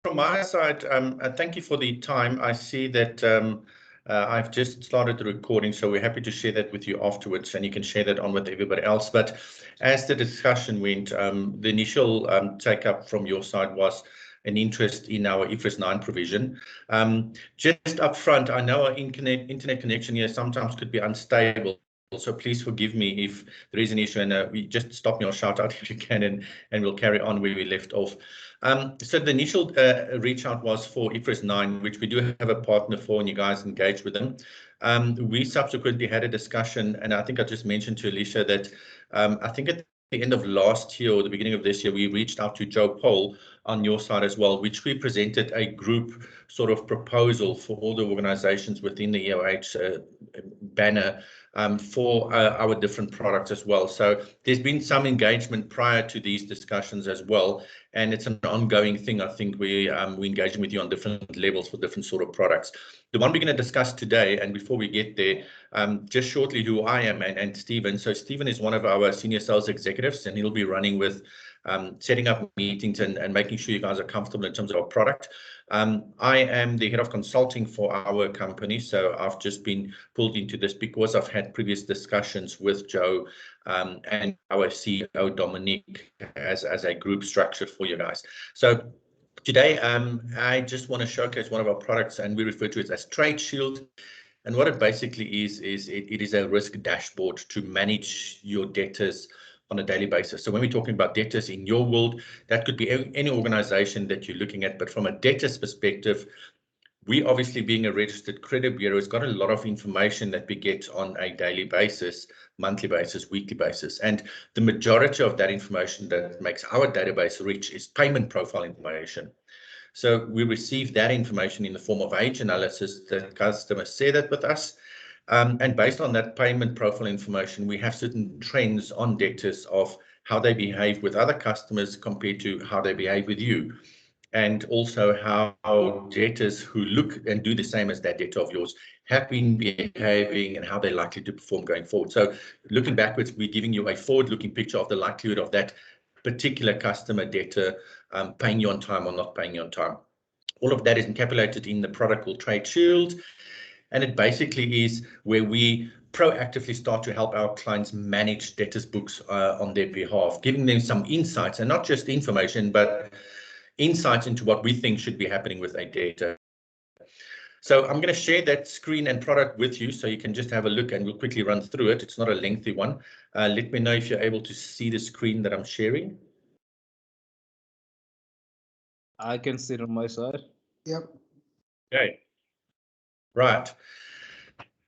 from my side, thank you for the time. I see that I've just started the recording, so we're happy to share that with you afterwards, and you can share that on with everybody else. But as the discussion went, the initial take-up from your side was an interest in our IFRS 9 provision. Just up front, I know our internet connection here sometimes could be unstable. So please forgive me if there is an issue, and we just stop me or shout out if you can, and we'll carry on where we left off. So the initial reach out was for IFRS 9, which we do have a partner for, and you guys engage with them. We subsequently had a discussion, and I think I just mentioned to Alicia that I think at the end of last year or the beginning of this year, we reached out to Joe Poll on your side as well, which we presented a group sort of proposal for all the organizations within the EOH banner for our different products as well. So there's been some engagement prior to these discussions as well, and it's an ongoing thing. I think we're engaging with you on different levels for different sort of products. The one we're going to discuss today, and before we get there, just shortly who I am and Stephen. So Stephen is one of our senior sales executives, and he'll be running with setting up meetings and making sure you guys are comfortable in terms of our product. I am the head of consulting for our company, so I've just been pulled into this because I've had previous discussions with Joe and our CEO Dominique as a group structure for you guys. So today, I just want to showcase one of our products, and we refer to it as Trade Shield. And what it basically is it is a risk dashboard to manage your debtors on a daily basis. So when we're talking about debtors in your world, that could be any organization that you're looking at. But from a debtors perspective, we obviously being a registered credit bureau has got a lot of information that we get on a daily basis, monthly basis, weekly basis. And the majority of that information that makes our database rich is payment profile information. So we receive that information in the form of age analysis. The customers share that with us. And based on that payment profile information, we have certain trends on debtors of how they behave with other customers compared to how they behave with you. And also how debtors who look and do the same as that debtor of yours have been behaving and how they're likely to perform going forward. So looking backwards, we're giving you a forward-looking picture of the likelihood of that particular customer debtor paying you on time or not paying you on time. All of that is encapsulated in the product called Trade Shield. And it basically is where we proactively start to help our clients manage debtors books on their behalf, giving them some insights, and not just information, but insights into what we think should be happening with a debtor. So I'm going to share that screen and product with you so you can just have a look, and we'll quickly run through it. It's not a lengthy one. Let me know if you're able to see the screen that I'm sharing. I can see it on my side. Yep. Okay. Right.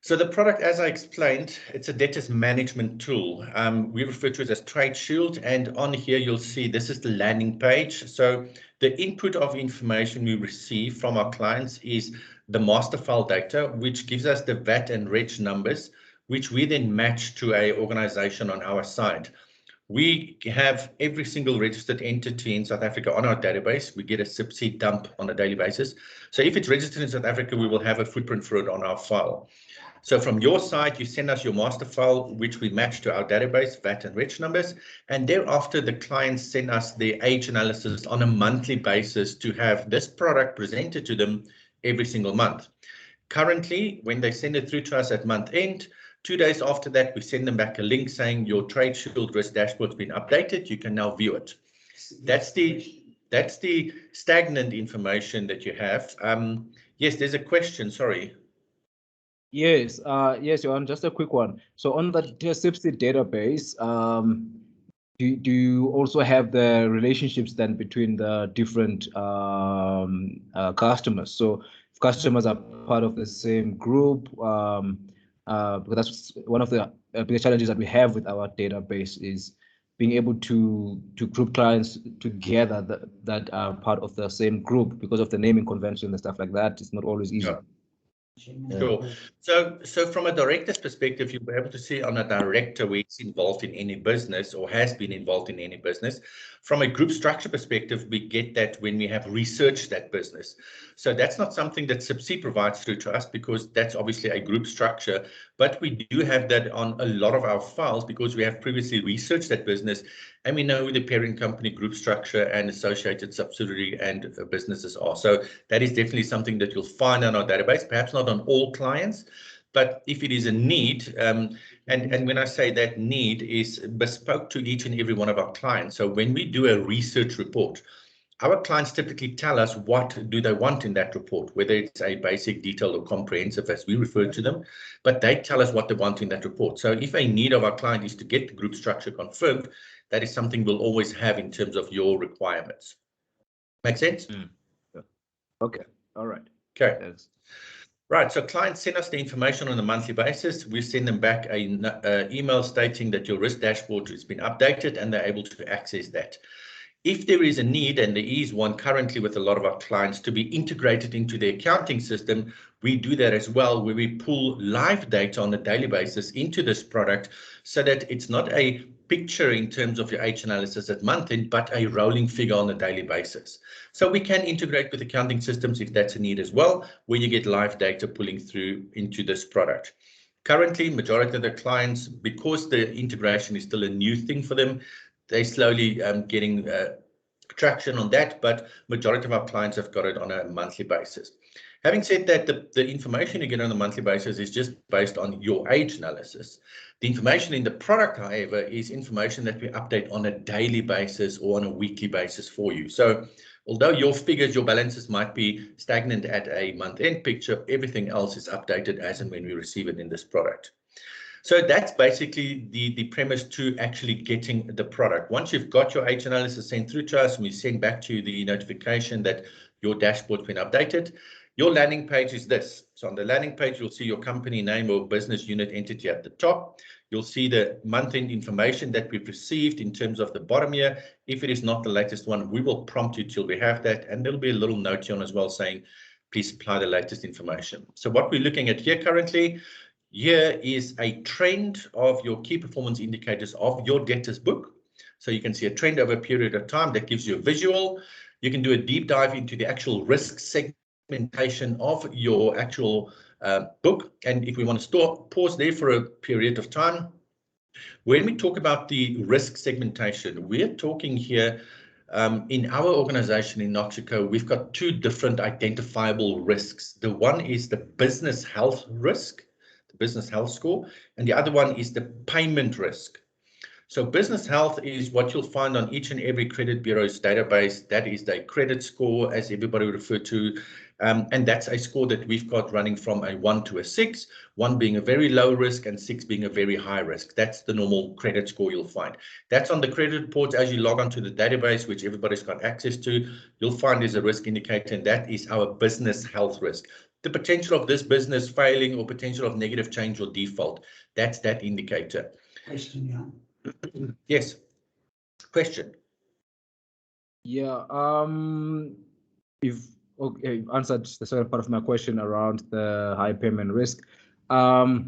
So the product, as I explained, it's a debtors management tool. We refer to it as Trade Shield, and on here you'll see this is the landing page. So the input of information we receive from our clients is the master file data, which gives us the VAT and reg numbers, which we then match to an organization on our side. We have every single registered entity in South Africa on our database. We get a subsea dump on a daily basis. So if it's registered in South Africa, we will have a footprint for it on our file. So from your side, you send us your master file, which we match to our database, VAT and reg numbers. And thereafter, the clients send us their age analysis on a monthly basis to have this product presented to them every single month. Currently, when they send it through to us at month end, 2 days after that, we send them back a link saying your Trade Shield risk dashboard's been updated. You can now view it. That's the stagnant information that you have. Yes, there's a question. Sorry. Yes, yes, Johan, just a quick one. So on the subsea database, do you also have the relationships then between the different customers? So if customers are part of the same group, because that's one of the biggest challenges that we have with our database is being able to group clients together that are part of the same group because of the naming convention and stuff like that. It's not always easy. Yeah. Sure. So from a director's perspective, you'll be able to see on a director where he's involved in any business or has been involved in any business. From a group structure perspective, we get that when we have researched that business. So that's not something that SIP-C provides through to us, because that's obviously a group structure, but we do have that on a lot of our files because we have previously researched that business and we know who the parent company, group structure and associated subsidiary and businesses are. So that is definitely something that you'll find on our database, perhaps not on all clients, but if it is a need, and when I say that need is bespoke to each and every one of our clients. So when we do a research report, our clients typically tell us what do they want in that report, whether it's a basic, detailed or comprehensive as we refer to them, but they tell us what they want in that report. So if a need of our client is to get the group structure confirmed, that is something we'll always have in terms of your requirements. Make sense? Yeah. Okay, all right. Okay. Thanks. Right, so clients send us the information on a monthly basis. We send them back an email stating that your risk dashboard has been updated and they're able to access that. If there is a need, and there is one currently with a lot of our clients, to be integrated into the accounting system, we do that as well, where we pull live data on a daily basis into this product so that it's not a picture in terms of your H analysis at month end, but a rolling figure on a daily basis. So we can integrate with accounting systems if that's a need as well, where you get live data pulling through into this product. Currently, majority of the clients, because the integration is still a new thing for them, they're slowly getting traction on that, but majority of our clients have got it on a monthly basis. Having said that, the information you get on a monthly basis is just based on your age analysis. The information in the product, however, is information that we update on a daily basis or on a weekly basis for you. So although your figures, your balances might be stagnant at a month-end picture, everything else is updated as and when we receive it in this product. So that's basically the premise to actually getting the product. Once you've got your H analysis sent through to us, and we send back to you the notification that your dashboard's been updated, your landing page is this. So on the landing page, you'll see your company name or business unit entity at the top. You'll see the month-end information that we've received in terms of the bottom here. If it is not the latest one, we will prompt you till we have that. And there'll be a little note here on as well saying, please supply the latest information. So what we're looking at here currently, here is a trend of your key performance indicators of your debtors book. So you can see a trend over a period of time that gives you a visual. You can do a deep dive into the actual risk segmentation of your actual book. And if we want to pause there for a period of time, when we talk about the risk segmentation, we're talking here in our organization in Inoxico, we've got two different identifiable risks. The one is the business health risk, the business health score, and the other one is the payment risk. So business health is what you'll find on each and every credit bureau's database. That is the credit score, as everybody would refer to. And that's a score that we've got running from a 1 to a 6, 1 being a very low risk and 6 being a very high risk. That's the normal credit score you'll find. That's on the credit reports. As you log onto the database, which everybody's got access to, you'll find there's a risk indicator, and that is our business health risk. The potential of this business failing or potential of negative change or default, that's that indicator. Question, yeah. Yes. Question. Yeah. You've answered the second part of my question around the high payment risk. I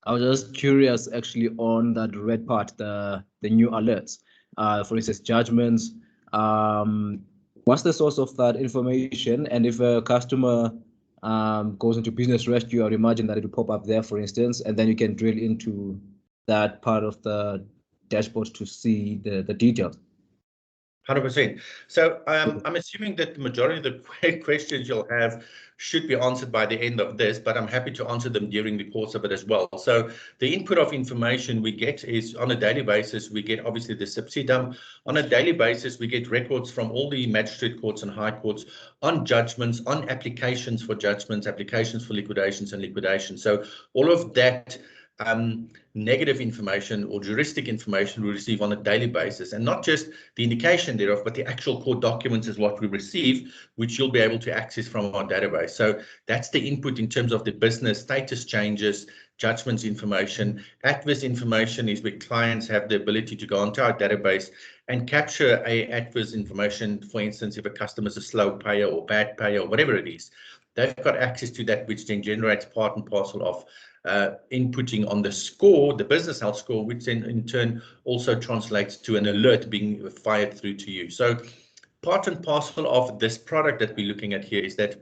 was just curious actually on that red part, the new alerts. For instance, judgments. What's the source of that information? And if a customer goes into business rescue, I would imagine that it will pop up there, for instance, and then you can drill into that part of the dashboard to see the details. 100%. So I'm assuming that the majority of the questions you'll have should be answered by the end of this, but I'm happy to answer them during the course of it as well. So the input of information we get is on a daily basis. We get obviously the SIP-C dump. On a daily basis, we get records from all the magistrate courts and high courts on judgments, on applications for judgments, applications for liquidations and liquidations. So all of that negative information or juristic information we receive on a daily basis, and not just the indication thereof, but the actual court documents is what we receive, which you'll be able to access from our database. So that's the input in terms of the business status changes, judgments information. Adverse information is where clients have the ability to go onto our database and capture adverse information. For instance, if a customer is a slow payer or bad payer or whatever it is, they've got access to that, which then generates part and parcel of inputting on the score, the business health score, which then in turn also translates to an alert being fired through to you. So part and parcel of this product that we're looking at here is that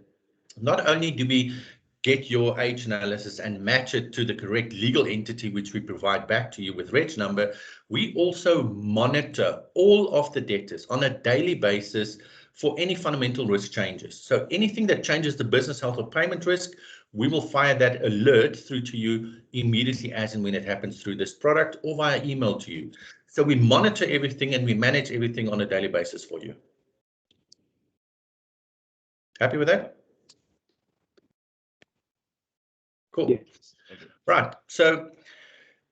not only do we get your age analysis and match it to the correct legal entity, which we provide back to you with reg number, we also monitor all of the debtors on a daily basis for any fundamental risk changes. So anything that changes the business health or payment risk, we will fire that alert through to you immediately as and when it happens through this product or via email to you. So we monitor everything and we manage everything on a daily basis for you. Happy with that? Cool. Yes. Right. So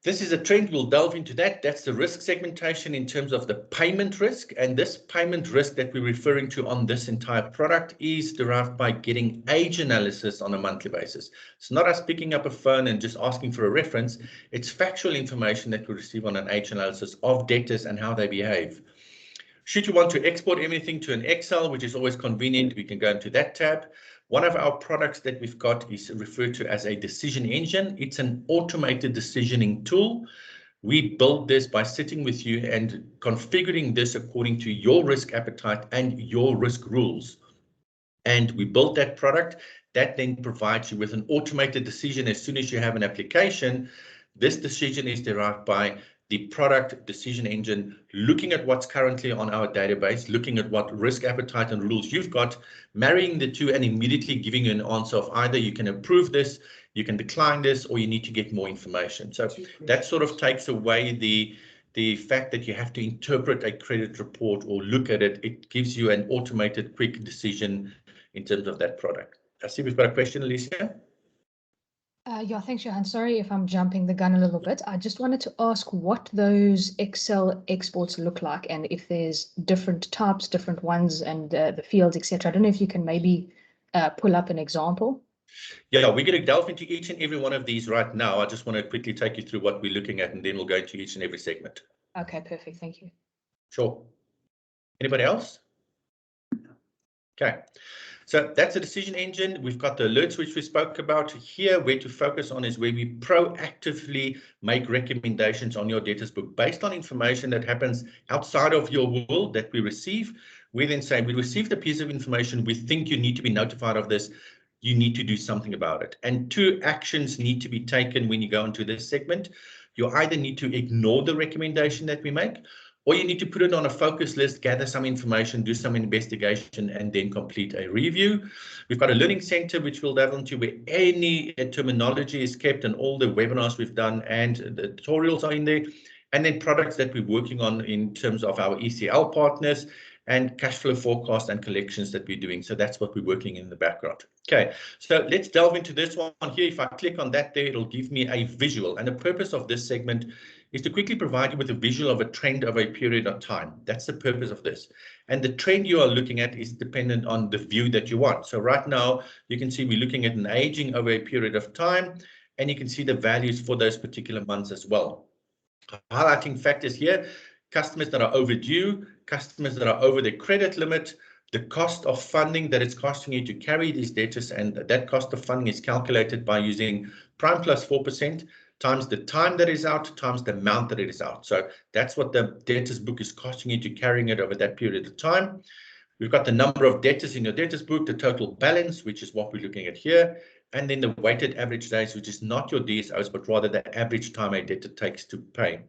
this is a trend. We'll delve into that. That's the risk segmentation in terms of the payment risk. And this payment risk that we're referring to on this entire product is derived by getting age analysis on a monthly basis. It's not us picking up a phone and just asking for a reference. It's factual information that we receive on an age analysis of debtors and how they behave. Should you want to export anything to an Excel, which is always convenient, we can go into that tab. One of our products that we've got is referred to as a decision engine. It's an automated decisioning tool. We built this by sitting with you and configuring this according to your risk appetite and your risk rules. And we built that product that then provides you with an automated decision as soon as you have an application. This decision is derived by the product decision engine, looking at what's currently on our database, looking at what risk appetite and rules you've got, marrying the two and immediately giving you an answer of either you can approve this, you can decline this, or you need to get more information. So that sort of takes away the fact that you have to interpret a credit report or look at it. It gives you an automated quick decision in terms of that product. I see we've got a question, Alicia. Yeah, thanks, Johan. Sorry if I'm jumping the gun a little bit. I just wanted to ask what those Excel exports look like and if there's different types, different ones, and the fields, etc. I don't know if you can maybe pull up an example. Yeah, we're going to delve into each and every one of these right now. I just want to quickly take you through what we're looking at, and then we'll go into each and every segment. Okay, perfect. Thank you. Sure. Anybody else? Okay. So that's the decision engine. We've got the alerts, which we spoke about here. Where to focus on is where we proactively make recommendations on your debtors book based on information that happens outside of your world that we receive. We then say, we received a piece of information. We think you need to be notified of this. You need to do something about it. And two actions need to be taken when you go into this segment. You either need to ignore the recommendation that we make, or you need to put it on a focus list, gather some information, do some investigation, and then complete a review. We've got a learning center, which we'll delve into, where any terminology is kept and all the webinars we've done and the tutorials are in there. And then products that we're working on in terms of our ECL partners and cash flow forecast and collections that we're doing. So that's what we're working in the background. Okay, so let's delve into this one here. If I click on that there, it'll give me a visual. And the purpose of this segment is to quickly provide you with a visual of a trend over a period of time. That's the purpose of this. And the trend you are looking at is dependent on the view that you want. So right now, you can see we're looking at an aging over a period of time, and you can see the values for those particular months as well. Highlighting factors here, customers that are overdue, customers that are over their credit limit, the cost of funding that it's costing you to carry these debtors, and that cost of funding is calculated by using prime plus 4% times the time that is out times the amount that it is out. So that's what the debtors book is costing you to carrying it over that period of time. We've got the number of debtors in your debtors book, the total balance, which is what we're looking at here, and then the weighted average days, which is not your DSOs, but rather the average time a debtor takes to pay.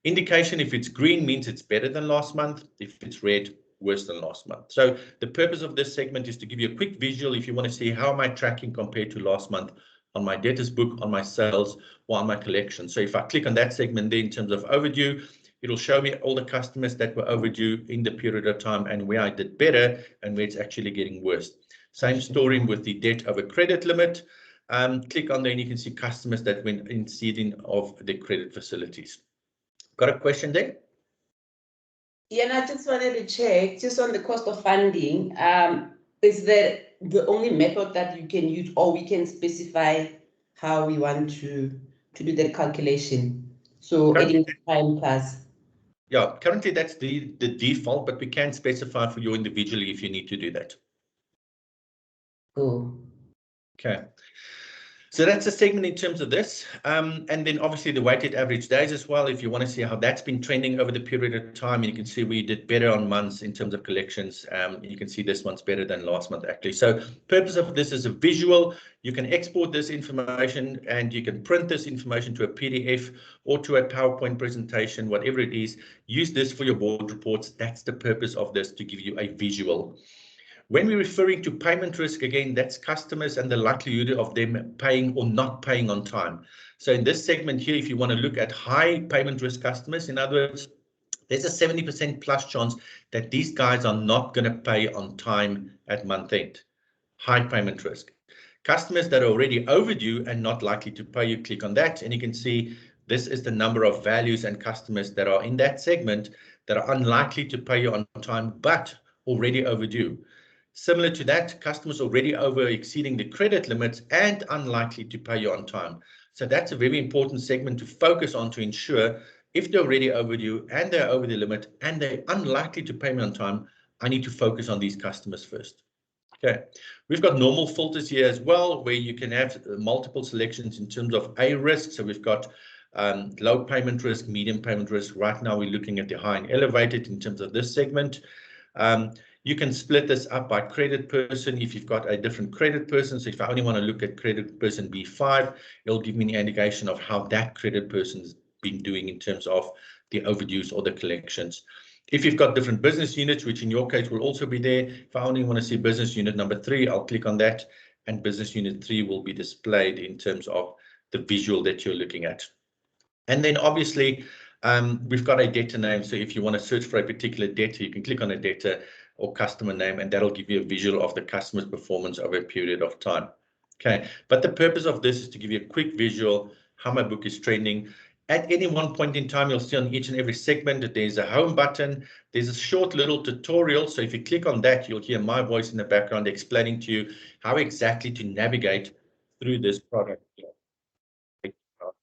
Indication, if it's green, means it's better than last month. If it's red, worse than last month. So the purpose of this segment is to give you a quick visual if you want to see how am I tracking compared to last month on my debtors book, on my sales, or on my collection. So if I click on that segment there in terms of overdue, it'll show me all the customers that were overdue in the period of time and where I did better and where it's actually getting worse. Same story with the debt over credit limit. Click on there and you can see customers that went exceeding of the credit facilities. Got a question there? Yeah, and I just wanted to check, just on the cost of funding, is that the only method that you can use, or we can specify how we want to do that calculation? So adding prime plus. Yeah, currently that's the default, but we can specify for you individually if you need to do that. Cool. Okay. So that's a segment in terms of this. And then obviously the weighted average days as well, if you want to see how that's been trending over the period of time, and you can see we did better on months in terms of collections. You can see this one's better than last month actually. So purpose of this is a visual. You can export this information and you can print this information to a PDF or to a PowerPoint presentation, whatever it is. Use this for your board reports. That's the purpose of this, to give you a visual. When we're referring to payment risk, again, that's customers and the likelihood of them paying or not paying on time. So in this segment here, if you want to look at high payment risk customers, in other words, there's a 70% plus chance that these guys are not going to pay on time at month end. High payment risk. Customers that are already overdue and not likely to pay, you click on that and you can see this is the number of values and customers that are in that segment that are unlikely to pay you on time but already overdue. Similar to that, customers already over exceeding the credit limits and unlikely to pay you on time. So that's a very important segment to focus on to ensure if they're already overdue and they're over the limit and they're unlikely to pay me on time, I need to focus on these customers first. Okay, we've got normal filters here as well, where you can have multiple selections in terms of a risk. So we've got low payment risk, medium payment risk. Right now we're looking at the high and elevated in terms of this segment. You can split this up by credit person if you've got a different credit person. So if I only want to look at credit person B5, it'll give me an indication of how that credit person's been doing in terms of the overdues or the collections. If you've got different business units, which in your case will also be there, if I only want to see business unit number 3, I'll click on that and business unit 3 will be displayed in terms of the visual that you're looking at. And then obviously, we've got a debtor name. So if you want to search for a particular debtor, you can click on a debtor or customer name, and that'll give you a visual of the customer's performance over a period of time. Okay, but the purpose of this is to give you a quick visual how my book is trending. At any one point in time, you'll see on each and every segment that there's a home button. There's a short little tutorial. So if you click on that, you'll hear my voice in the background explaining to you how exactly to navigate through this product.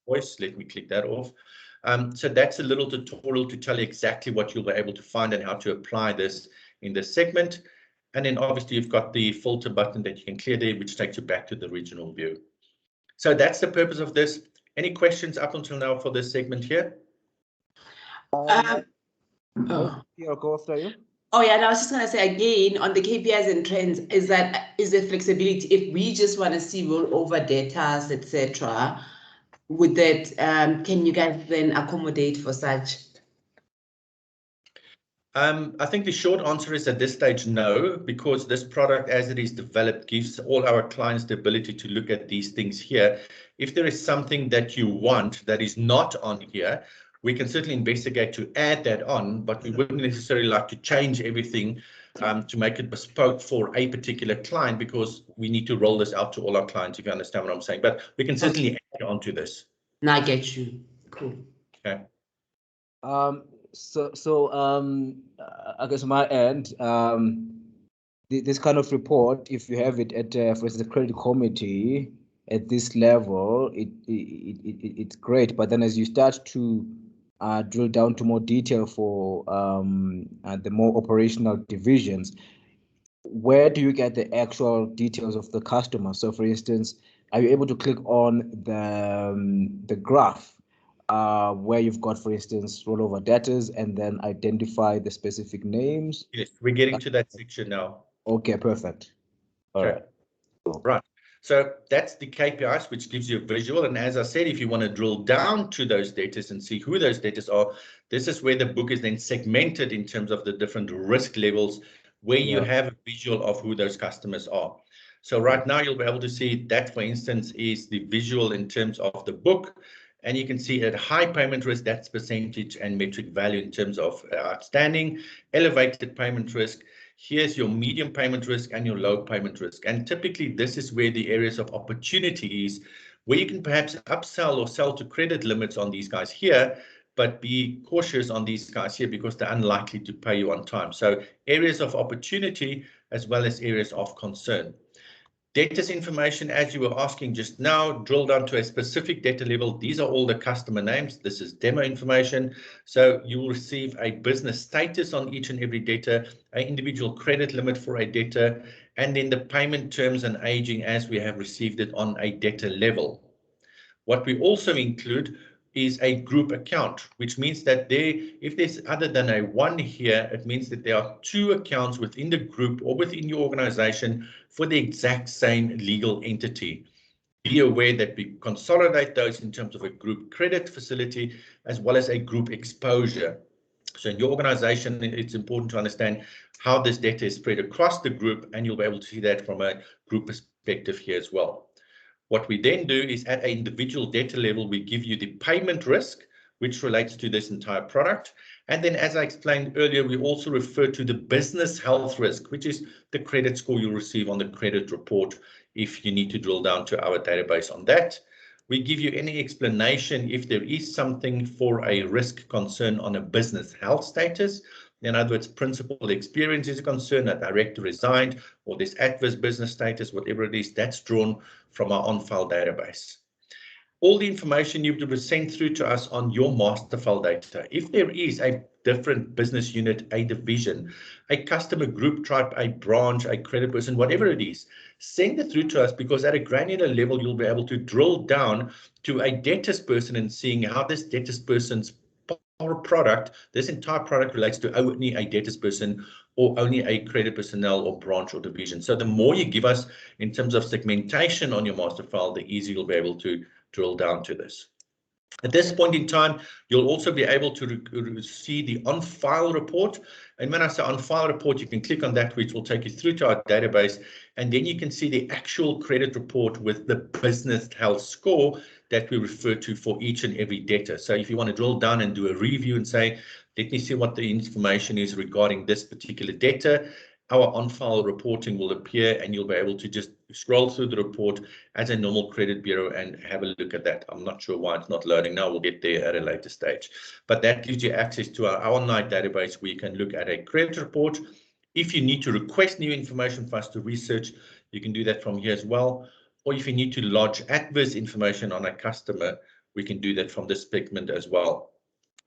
Voice, let me click that off. So that's a little tutorial to tell you exactly what you'll be able to find and how to apply this in this segment. And then obviously you've got the filter button that you can clear there, which takes you back to the original view. So that's the purpose of this. Any questions up until now for this segment here? Oh. I'll go after you. Oh yeah, and I was just gonna say again on the KPIs and trends, is there flexibility if we just want to see rollover data, etc. With that, can you guys then accommodate for such? I think the short answer is at this stage, no, because this product as it is developed gives all our clients the ability to look at these things here. If there is something that you want that is not on here, we can certainly investigate to add that on, but we wouldn't necessarily like to change everything to make it bespoke for a particular client, because we need to roll this out to all our clients, if you understand what I'm saying. But we can certainly add on to this. Now I get you. Cool. Okay. I guess on my end, this kind of report, if you have it at, for instance, the credit committee at this level, it's great. But then as you start to drill down to more detail for the more operational divisions, where do you get the actual details of the customer? So, for instance, are you able to click on the graph where you've got, for instance, rollover debtors and then identify the specific names? Yes, we're getting to that section now. Okay, perfect. All right. Right. So that's the KPIs, which gives you a visual. And as I said, if you want to drill down to those debtors and see who those debtors are, this is where the book is then segmented in terms of the different risk levels, where you have a visual of who those customers are. So right now you'll be able to see that, for instance, is the visual in terms of the book. And you can see at high payment risk, that's percentage and metric value in terms of outstanding. Elevated payment risk, here's your medium payment risk and your low payment risk. And typically this is where the areas of opportunity is, where you can perhaps upsell or sell to credit limits on these guys here, but be cautious on these guys here because they're unlikely to pay you on time. So areas of opportunity as well as areas of concern. Debtors information, as you were asking just now, drill down to a specific debtor level. These are all the customer names. This is demo information. So you will receive a business status on each and every debtor, an individual credit limit for a debtor, and then the payment terms and aging as we have received it on a debtor level. What we also include is a group account, which means that if there's other than a one here, it means that there are two accounts within the group or within your organization for the exact same legal entity. Be aware that we consolidate those in terms of a group credit facility as well as a group exposure. So in your organization, it's important to understand how this data is spread across the group, and you'll be able to see that from a group perspective here as well. What we then do is at an individual debtor level, we give you the payment risk, which relates to this entire product. And then, as I explained earlier, we also refer to the business health risk, which is the credit score you'll receive on the credit report if you need to drill down to our database on that. We give you any explanation if there is something for a risk concern on a business health status. In other words, principal experience is a concern, a director resigned, or this adverse business status, whatever it is, that's drawn from our on-file database. All the information you will send through to us on your master file data. If there is a different business unit, a division, a customer group type, a branch, a credit person, whatever it is, send it through to us, because at a granular level, you'll be able to drill down to a debtors person and seeing how this debtors person's product, this entire product relates to only a debtors person or only a credit personnel or branch or division. So the more you give us in terms of segmentation on your master file, the easier you'll be able to drill down to this. At this point in time, you'll also be able to see the on-file report. And when I say on-file report, you can click on that, which will take you through to our database. And then you can see the actual credit report with the business health score that we refer to for each and every debtor. So if you want to drill down and do a review and say, let me see what the information is regarding this particular debtor, our on-file reporting will appear, and you'll be able to just scroll through the report as a normal credit bureau and have a look at that. I'm not sure why it's not loading now. We'll get there at a later stage. But that gives you access to our online database where you can look at a credit report. If you need to request new information for us to research, you can do that from here as well. Or if you need to lodge adverse information on a customer, we can do that from this segment as well.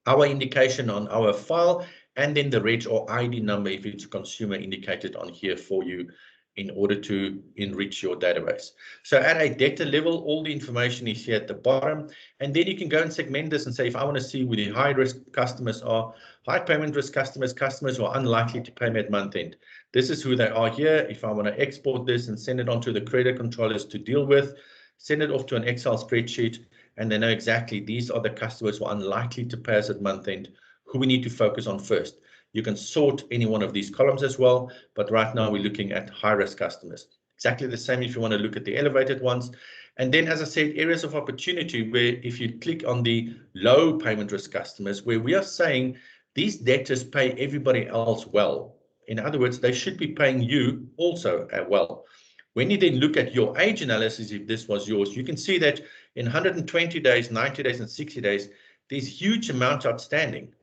Our indication on our file, and then the reg or ID number if it's a consumer indicated on here for you in order to enrich your database. So at a debtor level, all the information is here at the bottom, and then you can go and segment this and say, if I want to see who the high risk customers are, high payment risk customers, customers who are unlikely to pay me at month end. This is who they are here. If I want to export this and send it on to the credit controllers to deal with, send it off to an Excel spreadsheet, and they know exactly these are the customers who are unlikely to pay us at month end, who we need to focus on first. You can sort any one of these columns as well, but right now we're looking at high-risk customers. Exactly the same if you want to look at the elevated ones. And then, as I said, areas of opportunity where if you click on the low payment risk customers, where we are saying these debtors pay everybody else well. In other words, they should be paying you also well. When you then look at your age analysis, if this was yours, you can see that in 120 days, 90 days, and 60 days, there's huge amounts outstanding.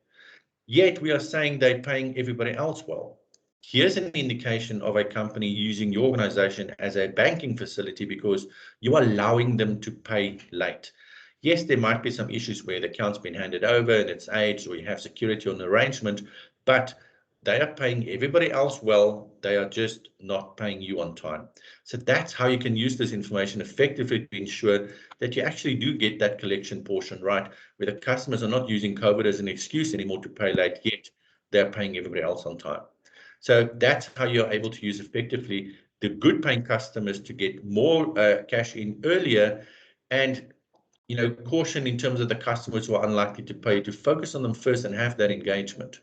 Yet we are saying they're paying everybody else well. Here's an indication of a company using your organization as a banking facility because you are allowing them to pay late. Yes, there might be some issues where the account's been handed over and it's aged, or you have security on the arrangement, but they are paying everybody else well. They are just not paying you on time. So that's how you can use this information effectively to ensure that you actually do get that collection portion right, where the customers are not using COVID as an excuse anymore to pay late, yet they're paying everybody else on time. So that's how you're able to use effectively the good paying customers to get more cash in earlier, and caution in terms of the customers who are unlikely to pay, to focus on them first and have that engagement.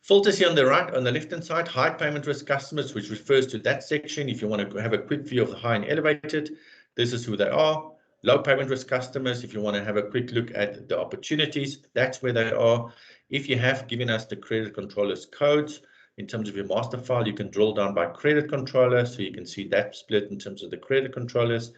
Filters here on the right, on the left-hand side, high payment risk customers, which refers to that section. If you want to have a quick view of the high and elevated, this is who they are. Low payment risk customers, if you want to have a quick look at the opportunities, that's where they are. If you have given us the credit controllers codes, in terms of your master file, you can drill down by credit controller, so you can see that split in terms of the credit controllers.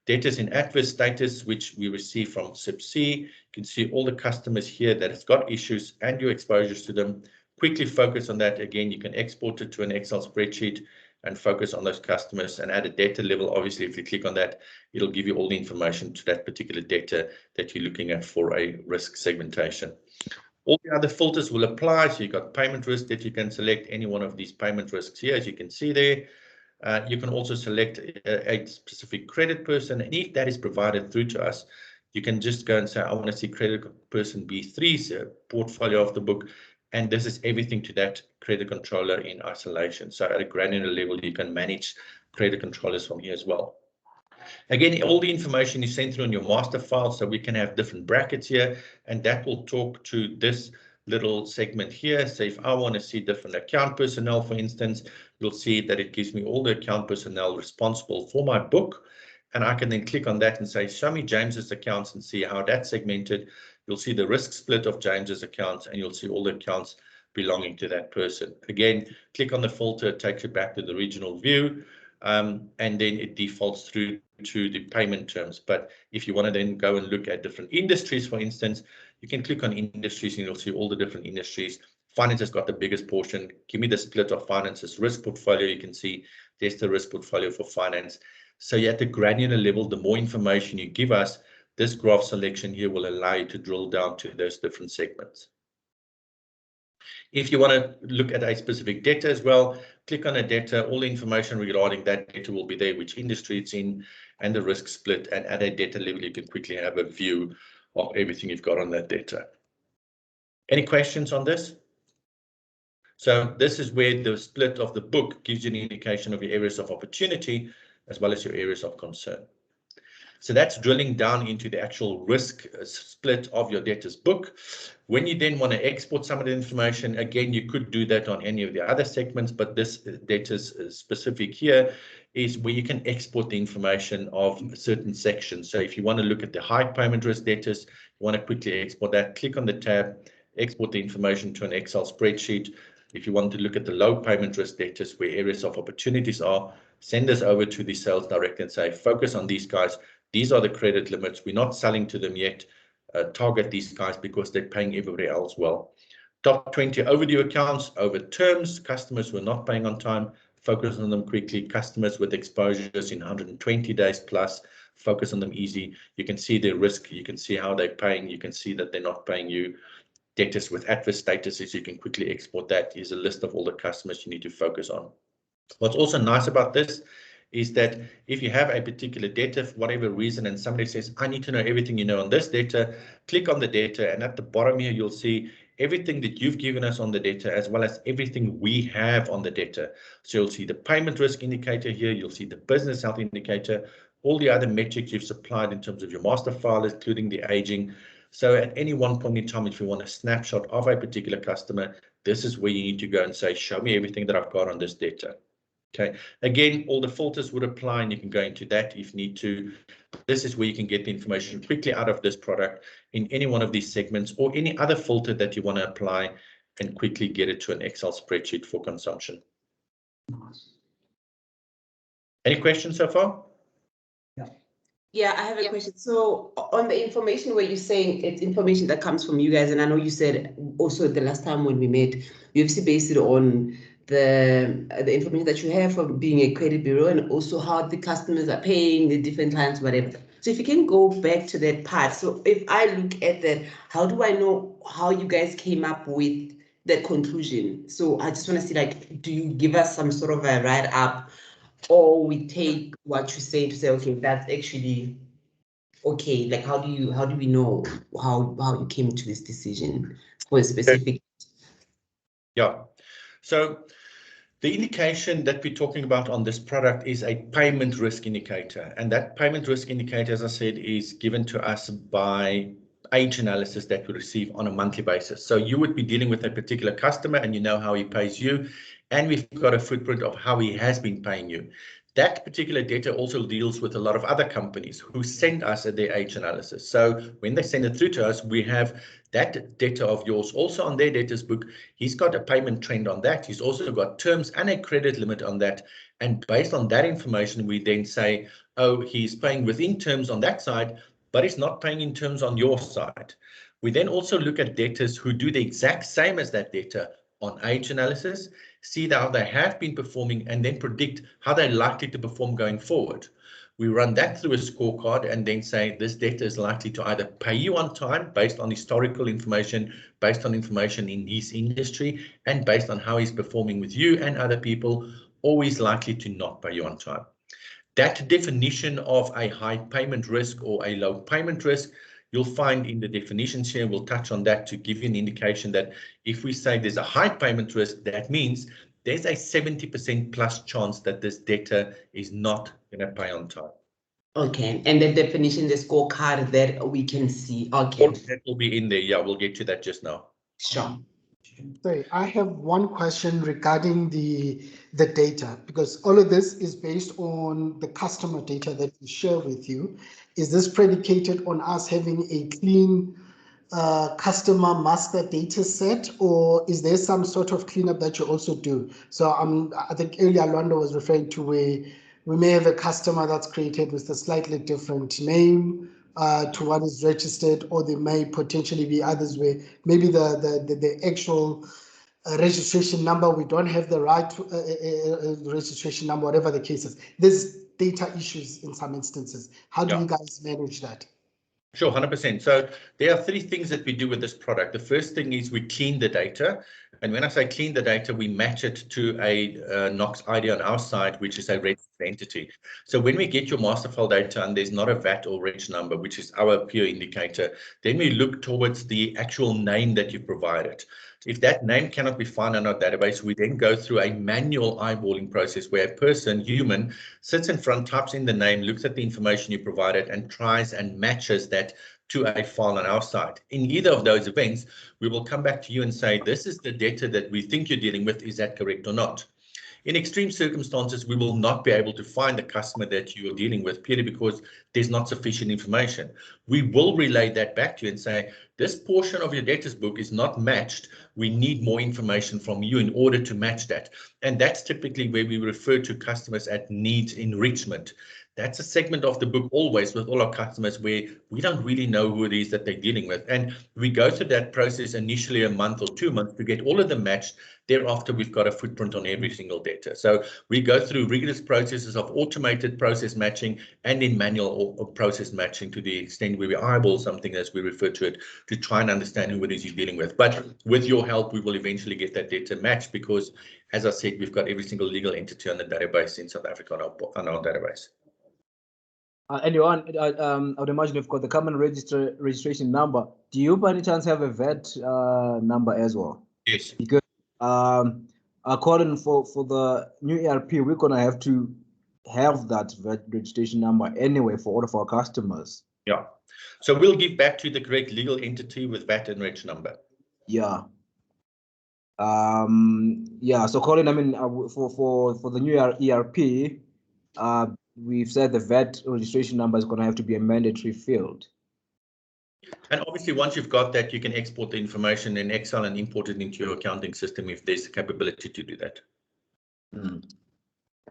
Debtors in adverse status, which we receive from Sub-C. You can see all the customers here that has got issues and your exposures to them. Quickly focus on that. Again, you can export it to an Excel spreadsheet. and focus on those customers. And at a debtor level, obviously, if you click on that, it'll give you all the information to that particular debtor that you're looking at for a risk segmentation. All the other filters will apply. So you've got payment risk that you can select any one of these payment risks here, as you can see there. You can also select a specific credit person, and if that is provided through to us, you can just go and say, I want to see credit person B3's portfolio of the book, and this is everything to that credit controller in isolation. So at a granular level, you can manage credit controllers from here as well. Again, all the information is sent through on your master file, so we can have different brackets here, and that will talk to this little segment here. So if I want to see different account personnel, for instance, you'll see that it gives me all the account personnel responsible for my book. And I can then click on that and say, show me James's accounts and see how that's segmented. You'll see the risk split of James's accounts, and you'll see all the accounts belonging to that person. Again, click on the filter, it takes you back to the regional view, and then it defaults through to the payment terms. But if you want to then go and look at different industries, for instance, you can click on industries and you'll see all the different industries. Finance has got the biggest portion. Give me the split of finance's risk portfolio. You can see there's the risk portfolio for finance. So at the granular level, the more information you give us, this graph selection here will allow you to drill down to those different segments. If you want to look at a specific debtor as well, click on a debtor. All the information regarding that debtor will be there, which industry it's in, and the risk split. And at a debtor level, you can quickly have a view of everything you've got on that debtor. Any questions on this? So this is where the split of the book gives you an indication of your areas of opportunity as well as your areas of concern. So that's drilling down into the actual risk split of your debtor's book. When you then want to export some of the information, again, you could do that on any of the other segments, but this debtor's specific here is where you can export the information of certain sections. So if you want to look at the high payment risk debtors, you want to quickly export that, click on the tab, export the information to an Excel spreadsheet. If you want to look at the low payment risk debtors where areas of opportunities are, send this over to the sales director and say, focus on these guys. These are the credit limits. We're not selling to them yet. Target these guys because they're paying everybody else well. Top 20 overdue accounts, over terms, customers who are not paying on time, focus on them quickly. Customers with exposures in 120 days plus, focus on them easy. You can see their risk. You can see how they're paying. You can see that they're not paying you. Debtors with adverse statuses, you can quickly export that. Here's a list of all the customers you need to focus on. What's also nice about this is that if you have a particular debtor for whatever reason and somebody says, I need to know everything you know on this debtor, click on the debtor, and at the bottom here you'll see everything that you've given us on the debtor as well as everything we have on the debtor. So you'll see the payment risk indicator here, you'll see the business health indicator, all the other metrics you've supplied in terms of your master file, including the aging. So at any one point in time, if you want a snapshot of a particular customer, this is where you need to go and say, show me everything that I've got on this debtor. Okay, again, all the filters would apply and you can go into that if need to. This is where you can get the information quickly out of this product in any one of these segments or any other filter that you want to apply and quickly get it to an Excel spreadsheet for consumption. Any questions so far? Yeah, I have a question. So on the information where you're saying it's information that comes from you guys, and I know you said also the last time when we met, you obviously based it on the information that you have from being a credit bureau and also how the customers are paying, the different clients, whatever. So if you can go back to that part. So if I look at that, how do I know how you guys came up with that conclusion? So I just want to see, like, do you give us some sort of a write-up, or we take what you say to say, okay, that's actually okay? Like, how do we know how you came to this decision for a specific? Yeah. So the indication that we're talking about on this product is a payment risk indicator. And that payment risk indicator, as I said, is given to us by age analysis that we receive on a monthly basis. So you would be dealing with a particular customer and you know how he pays you. And we've got a footprint of how he has been paying you. That particular data also deals with a lot of other companies who send us their age analysis. So when they send it through to us, we have that data of yours also on their debtors book. He's got a payment trend on that. He's also got terms and a credit limit on that. And based on that information, we then say, oh, he's paying within terms on that side, but he's not paying in terms on your side. We then also look at debtors who do the exact same as that debtor on age analysis. see how they have been performing, and then predict how they're likely to perform going forward. We run that through a scorecard and then say this debtor is likely to either pay you on time based on historical information, based on information in his industry, and based on how he's performing with you and other people, always likely to not pay you on time. That definition of a high payment risk or a low payment risk, you'll find in the definitions here. We'll touch on that to give you an indication that if we say there's a high payment risk, that means there's a 70% plus chance that this debtor is not going to pay on time. Okay, and the definition, the scorecard that we can see. Okay. All that will be in there. Yeah, we'll get to that just now. Sure. Sorry, I have one question regarding the data, because all of this is based on the customer data that we share with you. Is this predicated on us having a clean customer master data set, or is there some sort of cleanup that you also do? So I think earlier Lwando was referring to where we may have a customer that's created with a slightly different name to what is registered, or there may potentially be others where maybe the actual registration number, we don't have the right registration number, whatever the case is. There's data issues in some instances. How do you guys manage that? Sure, 100%. So there are three things that we do with this product. The first thing is we clean the data. And when I say clean the data, we match it to a NOx ID on our side, which is a registered entity. So when we get your master file data and there's not a VAT or reg number, which is our pure indicator, then we look towards the actual name that you provided. If that name cannot be found in our database, we then go through a manual eyeballing process where a person, human, sits in front, types in the name, looks at the information you provided, and tries and matches that to a file on our side. In either of those events, we will come back to you and say, this is the data that we think you're dealing with. Is that correct or not? In extreme circumstances, we will not be able to find the customer that you are dealing with purely because there's not sufficient information. We will relay that back to you and say, this portion of your debtors book is not matched. We need more information from you in order to match that. And that's typically where we refer to customers at needs enrichment. That's a segment of the book always with all our customers where we don't really know who it is that they're dealing with. And we go through that process initially a month or 2 months to get all of them matched. Thereafter, we've got a footprint on every single debtor. So we go through rigorous processes of automated process matching and in manual or process matching to the extent where we eyeball something, as we refer to it, to try and understand who it is you're dealing with. But with your help, we will eventually get that data matched because, as I said, we've got every single legal entity on the database in South Africa on our database. And Johan, I would imagine you've got the common registration number. Do you by any chance have a VAT number as well? Yes. Because according for the new ERP, we're gonna have to have that VAT registration number anyway for all of our customers. Yeah. So we'll give back to the correct legal entity with VAT and reg number. Yeah. Yeah. So Colin, I mean, for the new ERP, we've said the VAT registration number is going to have to be a mandatory field. And obviously, once you've got that, you can export the information in Excel and import it into your accounting system if there's the capability to do that.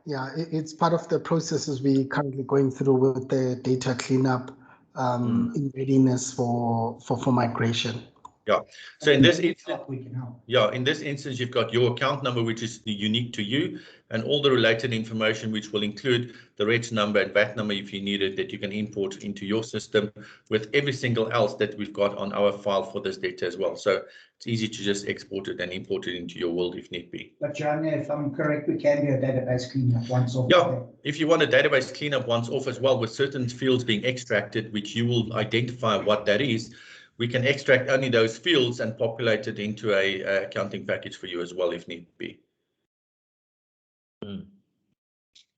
Yeah, it's part of the processes we're currently going through with the data cleanup in readiness for migration. Yeah. So in this instance, in this instance, you've got your account number, which is unique to you, and all the related information, which will include the reg number and VAT number if you need it, that you can import into your system with every single else that we've got on our file for this data as well. So it's easy to just export it and import it into your world if need be. But John, if I'm correct, we can do a database cleanup once off. Yeah, if you want a database cleanup once off as well, with certain fields being extracted, which you will identify what that is, we can extract only those fields and populate it into a accounting package for you as well if need be.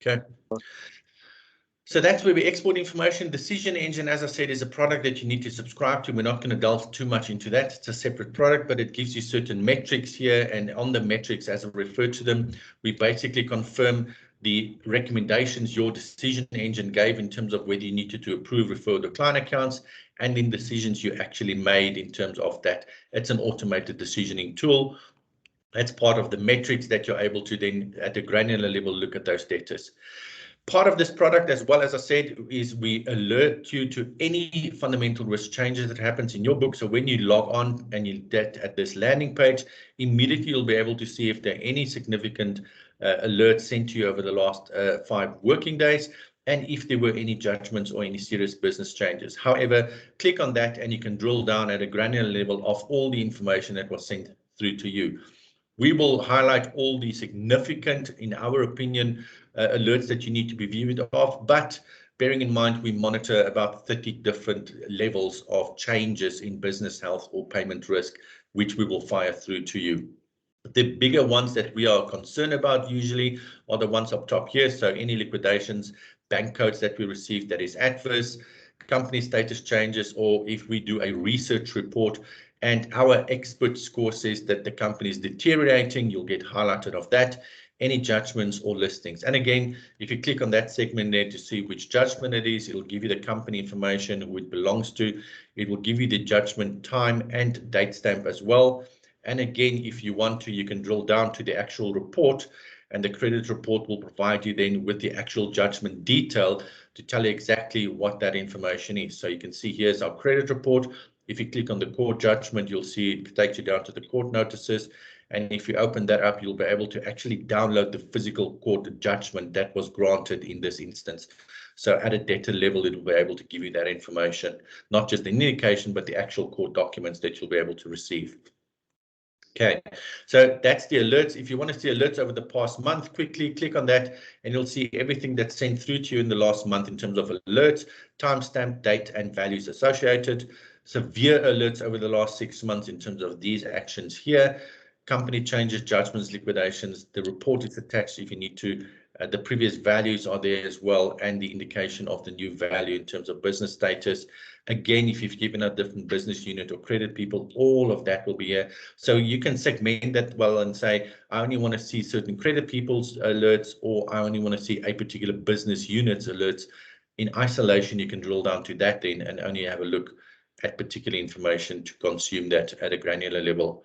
Okay. So that's where we export information. Decision Engine, as I said, is a product that you need to subscribe to. We're not going to delve too much into that. It's a separate product, but it gives you certain metrics here. And on the metrics, as I refer to them, we basically confirm the recommendations your decision engine gave in terms of whether you needed to approve, refer, or decline accounts, and in decisions you actually made in terms of that. It's an automated decisioning tool. That's part of the metrics that you're able to then, at a granular level, look at those debtors. Part of this product, as well, as I said, is we alert you to any fundamental risk changes that happens in your book. So when you log on and you get at this landing page, immediately you'll be able to see if there are any significant alerts sent to you over the last 5 working days, and if there were any judgments or any serious business changes. However, click on that and you can drill down at a granular level of all the information that was sent through to you. We will highlight all the significant, in our opinion, alerts that you need to be viewed of, but bearing in mind we monitor about 30 different levels of changes in business health or payment risk, which we will fire through to you. The bigger ones that we are concerned about usually are the ones up top here. So any liquidations, bank codes that we receive that is adverse, company status changes, or if we do a research report and our expert score says that the company is deteriorating, you'll get highlighted of that, any judgments or listings. And again, if you click on that segment there to see which judgment it is, it'll give you the company information, who it belongs to. It will give you the judgment time and date stamp as well. And again, if you want to, you can drill down to the actual report, and the credit report will provide you then with the actual judgment detail to tell you exactly what that information is. So you can see here's our credit report. If you click on the court judgment, you'll see it takes you down to the court notices. And if you open that up, you'll be able to actually download the physical court judgment that was granted in this instance. So at a debtor level, it will be able to give you that information, not just the indication, but the actual court documents that you'll be able to receive. Okay, so that's the alerts. If you want to see alerts over the past month, quickly click on that and you'll see everything that's sent through to you in the last month in terms of alerts, timestamp, date, and values associated. Severe alerts over the last 6 months in terms of these actions here. Company changes, judgments, liquidations. The report is attached if you need to. The previous values are there as well, and the indication of the new value in terms of business status. Again, if you've given a different business unit or credit people, all of that will be here. So you can segment that well and say, I only want to see certain credit people's alerts, or I only want to see a particular business unit's alerts. In isolation, you can drill down to that then and only have a look at particular information to consume that at a granular level.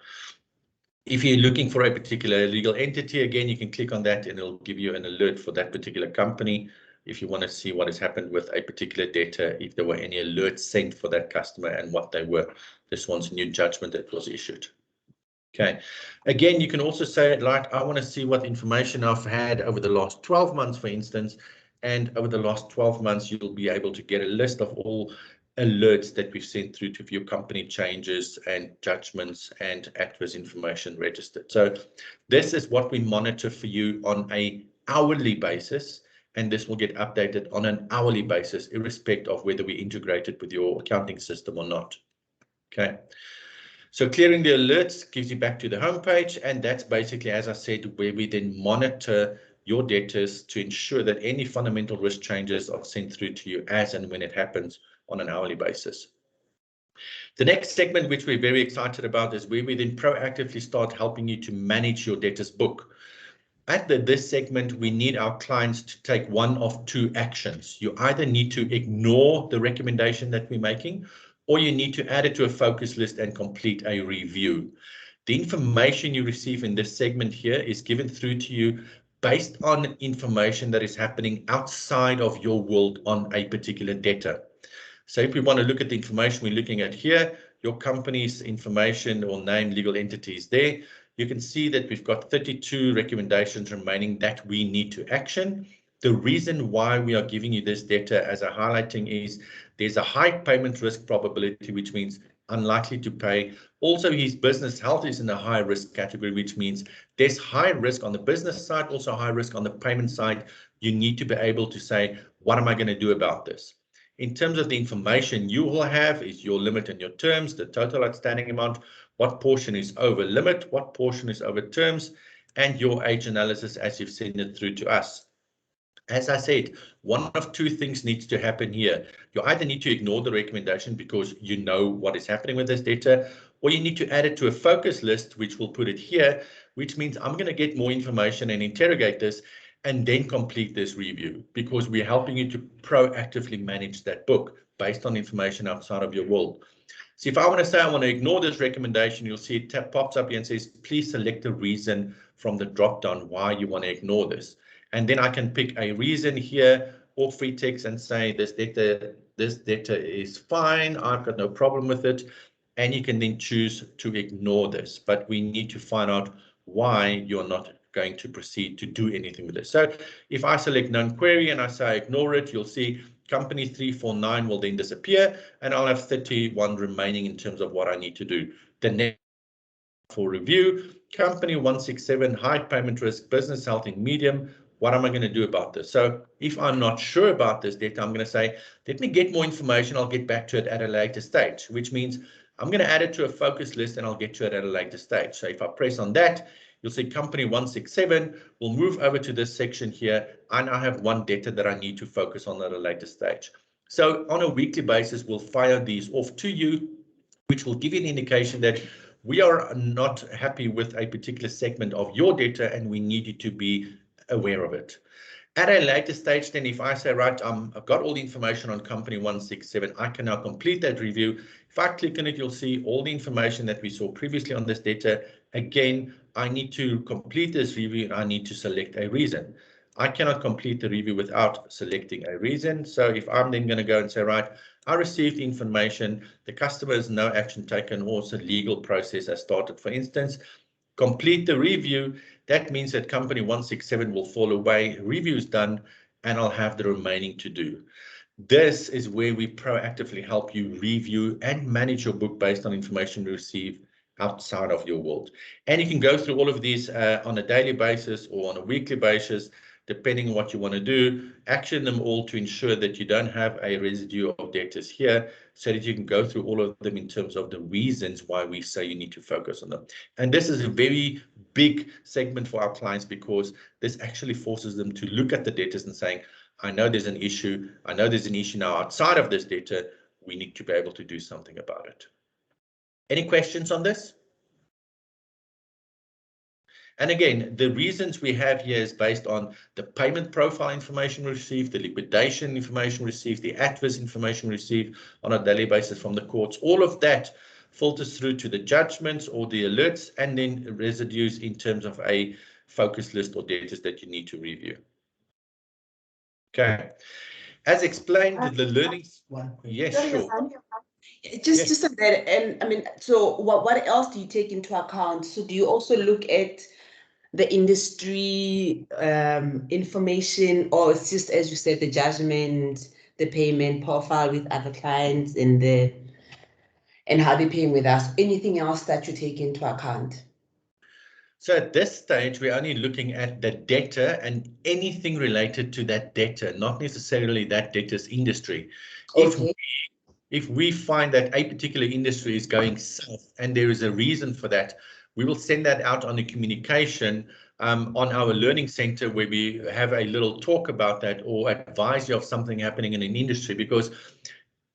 If you're looking for a particular legal entity, again, you can click on that and it'll give you an alert for that particular company. If you want to see what has happened with a particular debtor, if there were any alerts sent for that customer and what they were. This one's a new judgment that was issued. Okay, again, you can also say, like, I want to see what information I've had over the last 12 months, for instance, and over the last 12 months, you'll be able to get a list of all alerts that we've sent through to your company changes and judgments and adverse information registered. So this is what we monitor for you on an hourly basis, and this will get updated on an hourly basis, irrespective of whether we integrate it with your accounting system or not. Okay. So clearing the alerts gives you back to the home page, and that's basically, as I said, where we then monitor your debtors to ensure that any fundamental risk changes are sent through to you as and when it happens on an hourly basis. The next segment, which we're very excited about, is where we then proactively start helping you to manage your debtors book. At this segment, we need our clients to take one of two actions. You either need to ignore the recommendation that we're making, or you need to add it to a focus list and complete a review. The information you receive in this segment here is given through to you based on information that is happening outside of your world on a particular debtor. So if we want to look at the information we're looking at here, your company's information or name, legal entities there, you can see that we've got 32 recommendations remaining that we need to action. The reason why we are giving you this data as a highlighting is there's a high payment risk probability, which means unlikely to pay. Also, his business health is in the high risk category, which means there's high risk on the business side, also high risk on the payment side. You need to be able to say, what am I going to do about this? In terms of the information you will have is your limit and your terms, the total outstanding amount, what portion is over limit, what portion is over terms, and your age analysis as you've sent it through to us. As I said, one of two things needs to happen here. You either need to ignore the recommendation because you know what is happening with this data, or you need to add it to a focus list, which will put it here, which means I'm going to get more information and interrogate this and then complete this review, because we're helping you to proactively manage that book based on information outside of your world. So if I want to say I want to ignore this recommendation, you'll see it pops up here and says, please select a reason from the drop down why you want to ignore this. And then I can pick a reason here or free text and say this data is fine, I've got no problem with it. And you can then choose to ignore this, but we need to find out why you're not going to proceed to do anything with this. So if I select known query and I say ignore it, you'll see company 349 will then disappear, and I'll have 31 remaining in terms of what I need to do. The next for review, company 167, high payment risk, business health in medium. What am I going to do about this? So if I'm not sure about this data, I'm going to say, let me get more information. I'll get back to it at a later stage, which means I'm going to add it to a focus list and I'll get to it at a later stage. So if I press on that, you'll see company 167 will move over to this section here, and I have one data that I need to focus on at a later stage. So on a weekly basis, we'll fire these off to you, which will give you an indication that we are not happy with a particular segment of your data and we need you to be aware of it. At a later stage, then if I say, right, I've got all the information on company 167, I can now complete that review. If I click on it, you'll see all the information that we saw previously on this data. Again, I need to complete this review and I need to select a reason. I cannot complete the review without selecting a reason. So if I'm then going to go and say, right, I received the information, the customer has no action taken, or the legal process has started, for instance, complete the review. That means that company 167 will fall away, review is done, and I'll have the remaining to do. This is where we proactively help you review and manage your book based on information you receive outside of your world. And you can go through all of these on a daily basis or on a weekly basis, depending on what you want to do. Action them all to ensure that you don't have a residue of debtors here, so that you can go through all of them in terms of the reasons why we say you need to focus on them. And this is a very big segment for our clients, because this actually forces them to look at the debtors and saying, I know there's an issue. I know there's an issue now outside of this data. We need to be able to do something about it. Any questions on this? And again, the reasons we have here is based on the payment profile information received, the liquidation information received, the adverse information received on a daily basis from the courts. All of that filters through to the judgments or the alerts, and then residues in terms of a focus list or debtors that you need to review. Okay. As explained, the learnings. Yes, sure. Just on that, and I mean, so what else do you take into account? So do you also look at the industry information, or it's just, as you said, the judgment, the payment profile with other clients, and how they're paying with us? Anything else that you take into account? So at this stage, we're only looking at the data and anything related to that data, not necessarily that data's industry. Okay. If we find that a particular industry is going south and there is a reason for that, we will send that out on a communication on our learning center, where we have a little talk about that or advise you of something happening in an industry. Because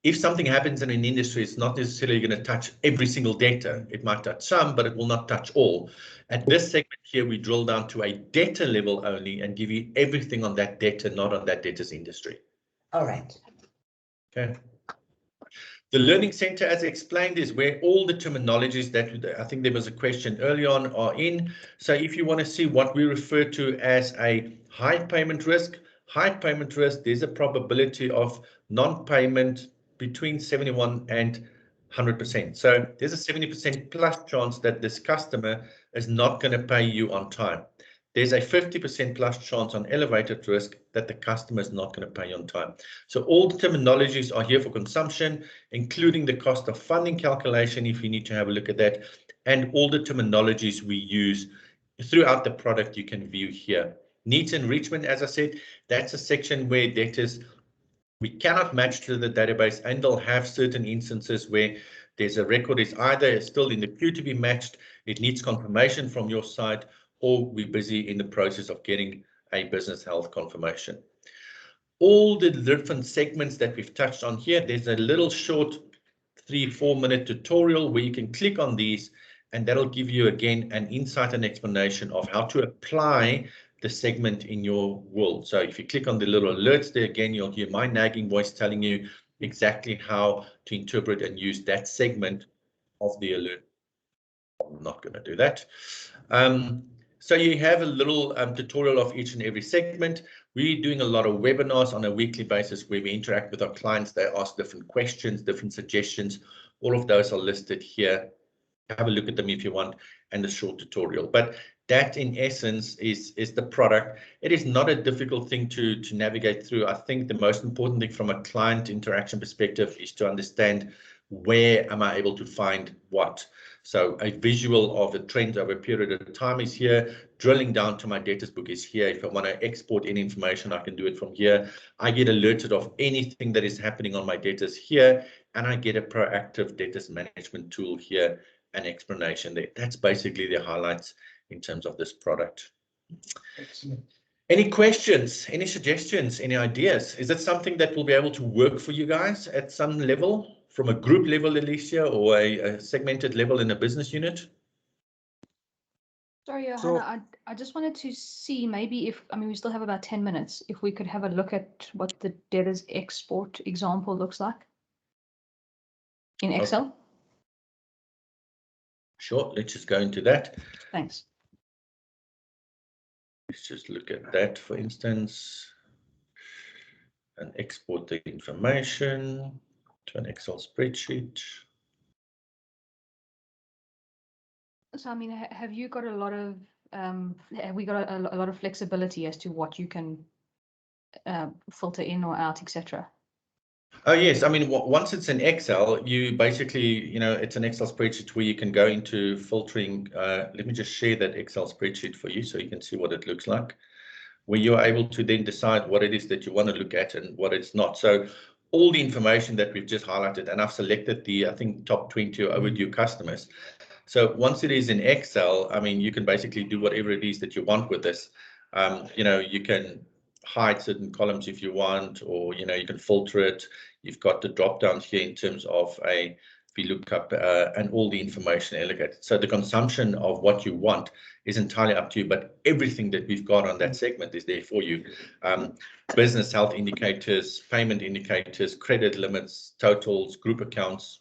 if something happens in an industry, it's not necessarily going to touch every single data. It might touch some, but it will not touch all. At this segment here, we drill down to a data level only and give you everything on that data, not on that data's industry. All right. Okay. The Learning Center, as explained, is where all the terminologies that I think there was a question early on are in. So if you want to see what we refer to as a high payment risk, there's a probability of non-payment between 71 and 100%. So there's a 70% plus chance that this customer is not going to pay you on time. There's a 50% plus chance on elevated risk that the customer is not going to pay on time. So all the terminologies are here for consumption, including the cost of funding calculation, if you need to have a look at that, and all the terminologies we use throughout the product you can view here. Needs enrichment, as I said, that's a section where debtors we cannot match to the database, and they'll have certain instances where there's a record is either still in the queue to be matched, it needs confirmation from your side, or we're busy in the process of getting a business health confirmation. All the different segments that we've touched on here, there's a little short 3-4 minute tutorial where you can click on these, and that'll give you again an insight and explanation of how to apply the segment in your world. So if you click on the little alerts there, again, you'll hear my nagging voice telling you exactly how to interpret and use that segment of the alert. I'm not going to do that. So you have a little tutorial of each and every segment. We're doing a lot of webinars on a weekly basis where we interact with our clients. They ask different questions, different suggestions. All of those are listed here. Have a look at them if you want, and a short tutorial. But that in essence is the product. It is not a difficult thing to navigate through. I think the most important thing from a client interaction perspective is to understand where am I able to find what. So a visual of the trends over a period of time is here. Drilling down to my debtors book is here. If I want to export any information, I can do it from here. I get alerted of anything that is happening on my debtors here, and I get a proactive debtors management tool here, an explanation there. That's basically the highlights in terms of this product. Excellent. Any questions, any suggestions, any ideas? Is that something that will be able to work for you guys at some level, from a group level, Alicia, or a segmented level in a business unit? Sorry, Johanna, So- I just wanted to see maybe if, I mean, we still have about 10 minutes, if we could have a look at what the debtors export example looks like in Excel. Sure, let's just go into that. Thanks. Let's just look at that, for instance, and export the information to an Excel spreadsheet. So, I mean, have you got a lot of, have we got a lot of flexibility as to what you can filter in or out, etc.? Oh, yes. I mean, once it's in Excel, you basically, it's an Excel spreadsheet where you can go into filtering. Let me just share that Excel spreadsheet for you so you can see what it looks like, where you're able to then decide what it is that you want to look at and what it's not. So all the information that we've just highlighted, and I've selected the, I think, top 20 overdue customers. So once it is in Excel, I mean, you can basically do whatever it is that you want with this. You can hide certain columns if you want, or, you can filter it. You've got the drop down here in terms of a VLOOKUP and all the information allocated. So the consumption of what you want is entirely up to you, but everything that we've got on that segment is there for you. Business health indicators, payment indicators, credit limits, totals, group accounts,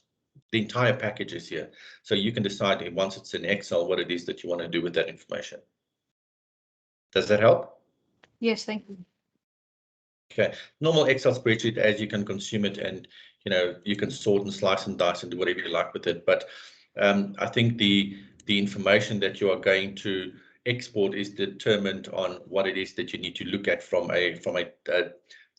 the entire package is here. So you can decide once it's in Excel what it is that you want to do with that information. Does that help? Yes, thank you. Okay, normal Excel spreadsheet as you can consume it, and you can sort and slice and dice and do whatever you like with it. But I think the information that you are going to export is determined on what it is that you need to look at from a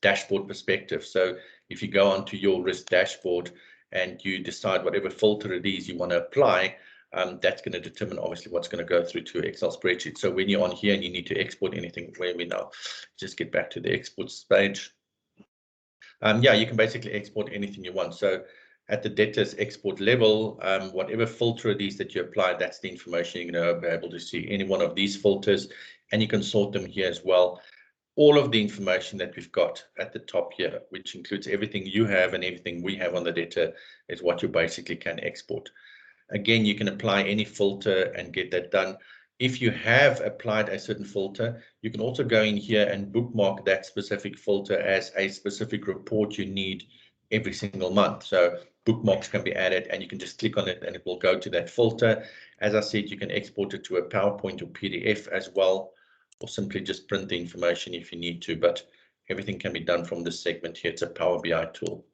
dashboard perspective. So if you go onto your risk dashboard and you decide whatever filter it is you want to apply, that's going to determine obviously what's going to go through to Excel spreadsheet. So when you're on here and you need to export anything, where we now just get back to the exports page. Yeah, you can basically export anything you want. So at the debtors export level, whatever filter it is that you apply, that's the information you're going to be able to see any one of these filters, and you can sort them here as well. All of the information that we've got at the top here, which includes everything you have and everything we have on the data, is what you basically can export. Again, you can apply any filter and get that done. If you have applied a certain filter, you can also go in here and bookmark that specific filter as a specific report you need every single month. So bookmarks can be added, and you can just click on it and it will go to that filter. As I said, you can export it to a PowerPoint or PDF as well, or simply just print the information if you need to, but everything can be done from this segment here. It's a Power BI tool.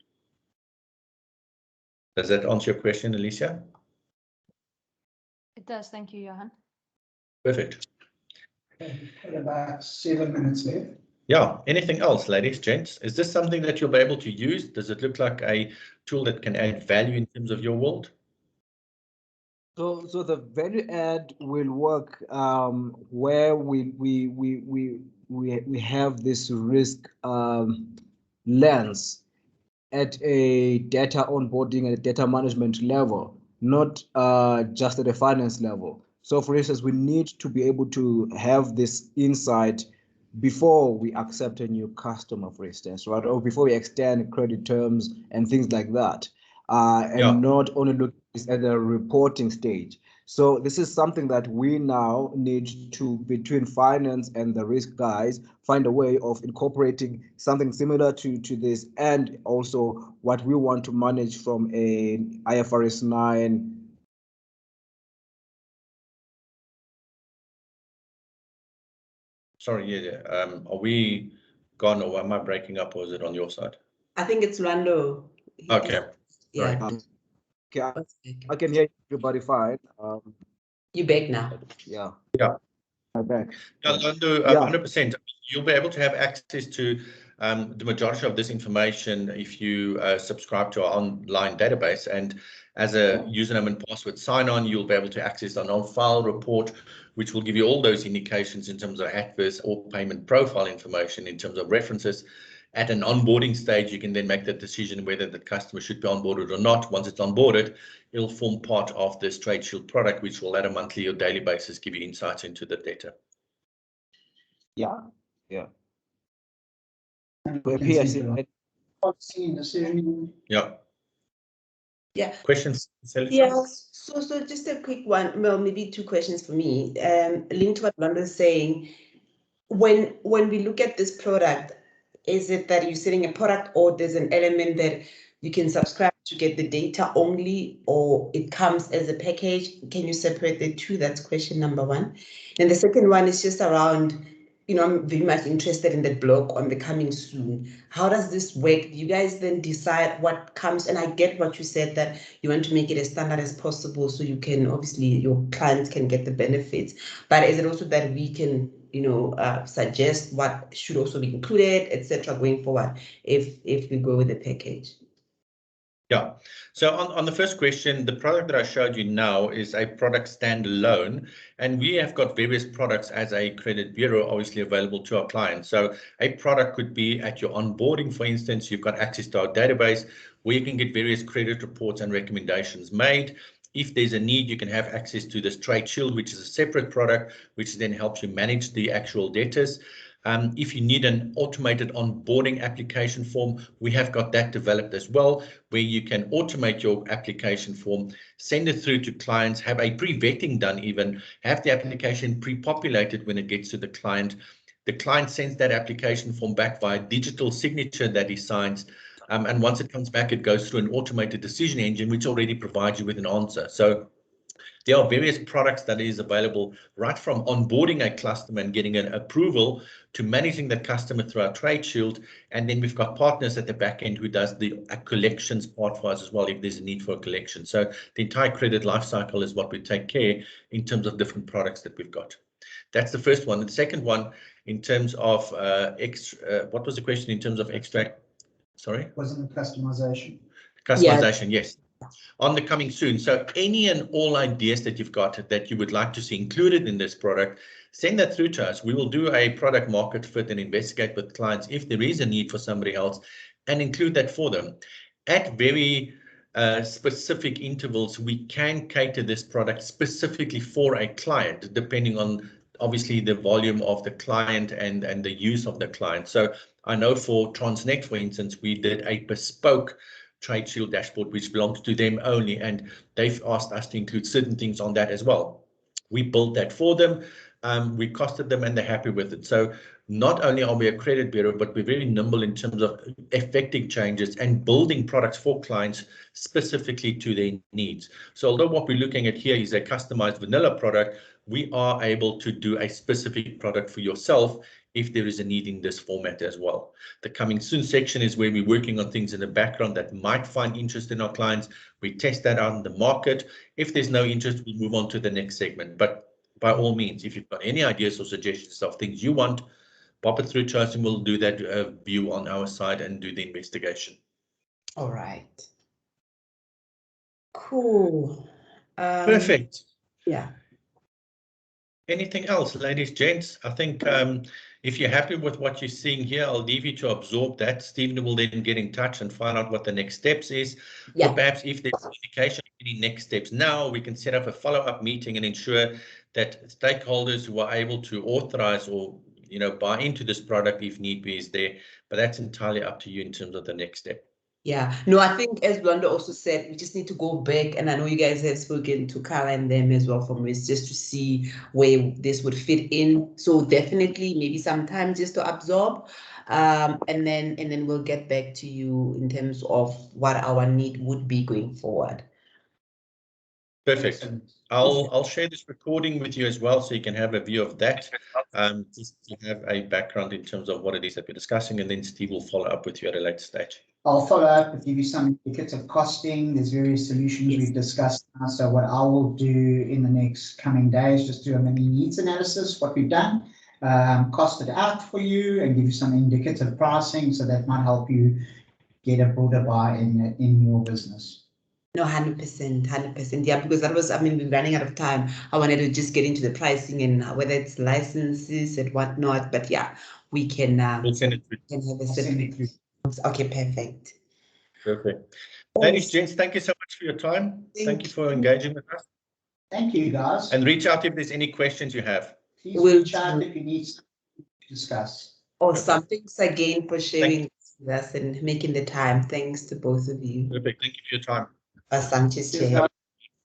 Does that answer your question, Alicia? It does. Thank you, Johan. Perfect. Okay, we've got about 7 minutes left. Yeah, anything else, ladies, gents? Is this something that you'll be able to use? Does it look like a tool that can add value in terms of your world? So the value add will work where we have this risk lens at a data onboarding and data management level, not just at a finance level. So for instance, we need to be able to have this insight before we accept a new customer, for instance, right? Or before we extend credit terms and things like that. And not only look at the reporting stage. So this is something that we now need to, between finance and the risk guys, find a way of incorporating something similar to this, and also what we want to manage from a IFRS 9 Sorry, yeah. Are we gone or am I breaking up or is it on your side? I think it's Lando. Okay. Yeah. Okay, I can hear everybody fine. You back now. Yeah. Yeah. I'm back. Yeah, Lando, Yeah. 100%. You'll be able to have access to the majority of this information if you subscribe to our online database. And as a username and password sign-on, you'll be able to access an on-file report, which will give you all those indications in terms of adverse or payment profile information, in terms of references. At an onboarding stage, you can then make that decision whether the customer should be onboarded or not. Once it's onboarded, it'll form part of this Trade Shield product, which will at a monthly or daily basis give you insights into the data. Yeah. And We're we can here. see the policy, the ceremony. Yeah. Yeah. Questions, Selika? Yes. So just a quick one. Well, maybe two questions for me. Linked to what Lando is saying. When we look at this product, is it that you're selling a product or there's an element that you can subscribe to get the data only, or it comes as a package? Can you separate the two? That's question number one. And the second one is just around, I'm very much interested in that blog on the coming soon. How does this work? Do you guys then decide what comes? And I get what you said, that you want to make it as standard as possible so you can, obviously, your clients can get the benefits. But is it also that we can, suggest what should also be included, etc., going forward if we go with the package? Yeah. So on the first question, the product that I showed you now is a product standalone, and we have got various products as a credit bureau, obviously available to our clients. So a product could be at your onboarding, for instance, you've got access to our database where you can get various credit reports and recommendations made. If there's a need, you can have access to this Trade Shield, which is a separate product, which then helps you manage the actual debtors. If you need an automated onboarding application form, we have got that developed as well, where you can automate your application form, send it through to clients, have a pre-vetting done even, have the application pre-populated when it gets to the client. The client sends that application form back via digital signature that he signs. And once it comes back, it goes through an automated decision engine, which already provides you with an answer. So there are various products that is available, right from onboarding a customer and getting an approval to managing the customer through our Trade Shield. And then we've got partners at the back end who does the collections part for us as well, if there's a need for a collection. So the entire credit lifecycle is what we take care in terms of different products that we've got. That's the first one. The second one, in terms of what was the question in terms of extract? Sorry? Wasn't it customization? Customization, yes. On the coming soon. So any and all ideas that you've got that you would like to see included in this product, send that through to us. We will do a product market fit and investigate with clients if there is a need for somebody else and include that for them. At very specific intervals, we can cater this product specifically for a client, depending on obviously the volume of the client and the use of the client. So I know for Transnet, for instance, we did a bespoke Trade Shield dashboard, which belongs to them only, and they've asked us to include certain things on that as well. We built that for them, we costed them, and they're happy with it. So not only are we a credit bureau, but we're very nimble in terms of effecting changes and building products for clients specifically to their needs. So although what we're looking at here is a customized vanilla product, we are able to do a specific product for yourself if there is a need in this format as well. The coming soon section is where we're working on things in the background that might find interest in our clients. We test that out in the market. If there's no interest, we move on to the next segment. But by all means, if you've got any ideas or suggestions of things you want, pop it through to us and we'll do that view on our side and do the investigation. All right. Cool. Perfect. Yeah. Anything else, ladies, gents? I think if you're happy with what you're seeing here, I'll leave you to absorb that. Stephen will then get in touch and find out what the next steps is. Yeah. Or perhaps if there's indication of any next steps now, we can set up a follow-up meeting and ensure that stakeholders who are able to authorize or buy into this product if need be is there. But that's entirely up to you in terms of the next step. Yeah, no, I think as Blonda also said, we just need to go back, and I know you guys have spoken to Carla and them as well from Risk, just to see where this would fit in. So definitely maybe some time just to absorb, and then we'll get back to you in terms of what our need would be going forward. Perfect. Excellent. I'll share this recording with you as well, so you can have a view of that, just to have a background in terms of what it is that we're discussing, and then Steve will follow up with you at a later stage. I'll follow up with give you some indicative costing. There's various solutions we've discussed now. So what I will do in the next coming days, just do a mini needs analysis, what we've done, cost it out for you and give you some indicative pricing. So that might help you get a broader buy in your business. No, 100%, 100%. Yeah, because that was, I mean, we're running out of time. I wanted to just get into the pricing and whether it's licenses and whatnot. But yeah, we can, We'll send it through. can have a I'll send it separate. through. Okay, perfect. Perfect. Ladies, gents, thank you so much for your time. Thank you for engaging with us. Thank you, guys. And reach out if there's any questions you have. Please Will reach out do. if you need to discuss. Awesome. Thanks again for sharing with us and making the time. Thanks to both of you. Perfect. Thank you for your time. Awesome. Cheers.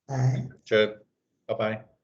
Bye. Sure. Bye-bye.